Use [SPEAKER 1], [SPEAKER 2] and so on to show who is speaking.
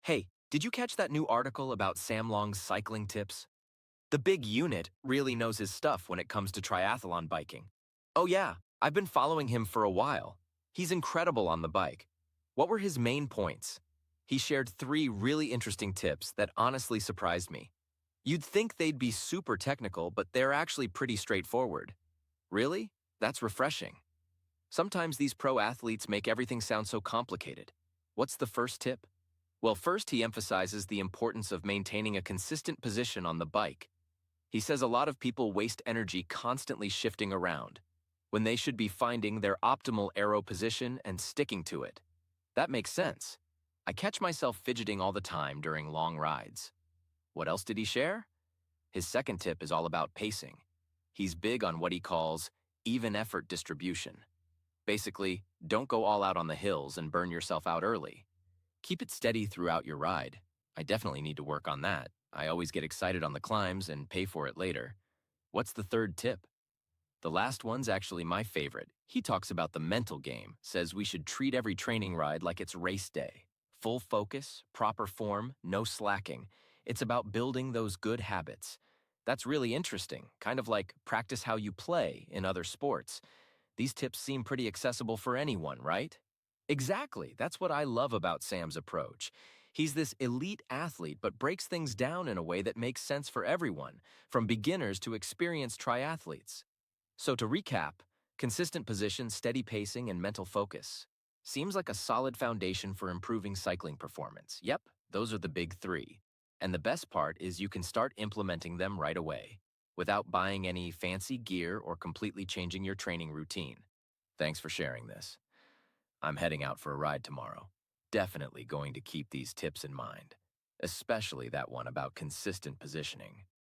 [SPEAKER 1] Hey, did you catch that new article about Sam Long's cycling tips? The big unit really knows his stuff when it comes to triathlon biking. Oh yeah, I've been following him for a while. He's incredible on the bike. What were his main points? He shared three really interesting tips that honestly surprised me. You'd think they'd be super technical, but they're actually pretty straightforward. Really? That's refreshing. Sometimes these pro athletes make everything sound so complicated. What's the first tip? Well, first he emphasizes the importance of maintaining a consistent position on the bike. He says a lot of people waste energy constantly shifting around, when they should be finding their optimal aero position and sticking to it. That makes sense. I catch myself fidgeting all the time during long rides. What else did he share? His second tip is all about pacing. He's big on what he calls even effort distribution. Basically, don't go all out on the hills and burn yourself out early. Keep it steady throughout your ride. I definitely need to work on that. I always get excited on the climbs and pay for it later. What's the third tip? The last one's actually my favorite. He talks about the mental game, says we should treat every training ride like it's race day. Full focus, proper form, no slacking. It's about building those good habits. That's really interesting, kind of like practice how you play in other sports. These tips seem pretty accessible for anyone, right? Exactly. That's what I love about Sam's approach. He's this elite athlete, but breaks things down in a way that makes sense for everyone, from beginners to experienced triathletes. So to recap, consistent position, steady pacing, and mental focus. Seems like a solid foundation for improving cycling performance. Yep, those are the big three. And the best part is you can start implementing them right away, without buying any fancy gear or completely changing your training routine. Thanks for sharing this. I'm heading out for a ride tomorrow. Definitely going to keep these tips in mind, especially that one about consistent positioning.